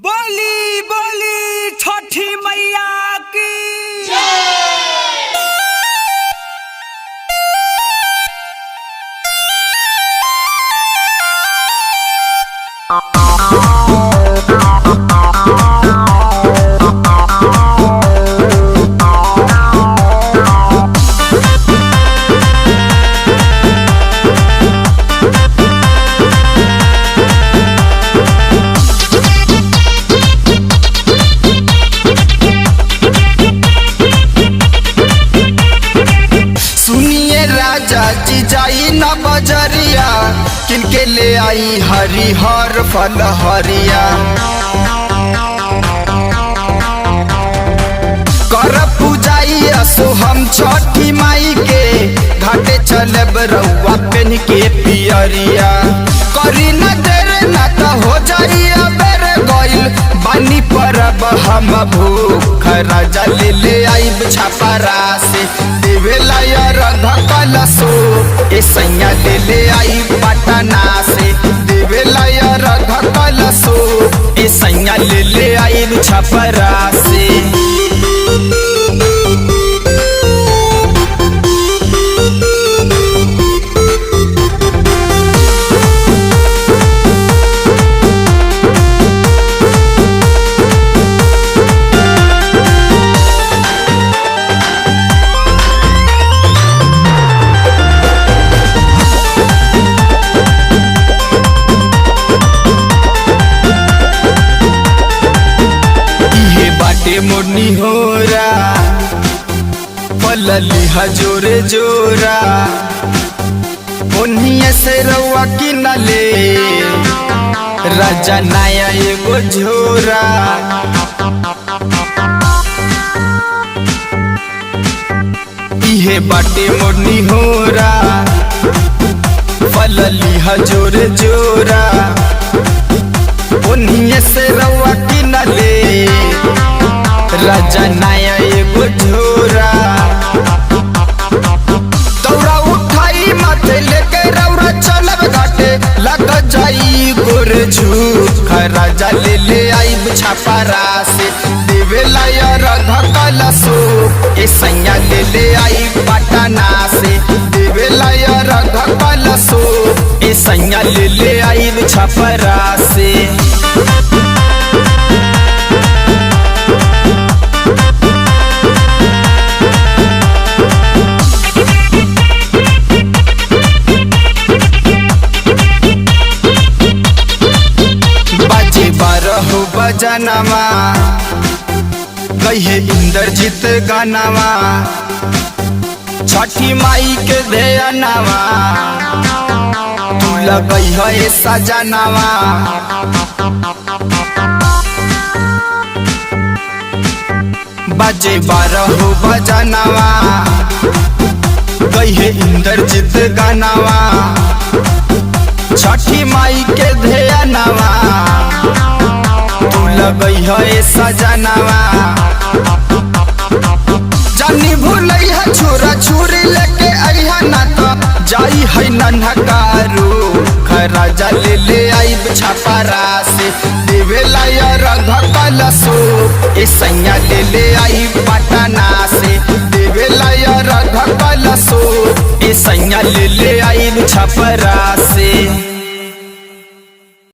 बोली बोली छठी मैया की चाची जाई न बजरिया किनके ले आई हरिहर फल हरिया कर पूजाई असो हम छठी माई के घाटे चलब रउआ पेन के पियरिया करी न देर ना त हो जाई अबेर गइल बानी परब हम भूख राजा ले आइब छापरा से देवेला यार धकलसो ए सैया ले आई पटना से देवेला यार धकलसो ए सैया ले आई छपरा से मोरनी होरा पलली हजोरे जोरा ओनिए से रउआ की नले राजा नाया एगो झोरा इहे बाटे मोरनी होरा पलली हजोरे जोरा ओनिए से रउआ की नले राजा नाया एगो झोरा दौड़ा उठाई माथे लेके रौरा चलब घाटे लग जाई गोर झूठ राजा ले आई छापरा से देवेला यार धकलसो ए सैया ले आई पटना से देवेला यार धकलसो ए सैया ले आई छापरा से बजनवा कहे इंद्रजीत गानवा छठी माई के ध्यानवा तू लगई है सजनवा बजे 12 बजनवा कहे इंद्रजीत गानवा छठी माई के ध्यानवा लगई है सजनवा जानी भूलई है छोरा छुरी लेके अइहा ना तो जाई है नन्हकारू राजा ले आई छपरा से देवेला यार धकलसो ए सैया ले आई पटना से देवेला यार धकलसो ए सैया ले आई छपरा से।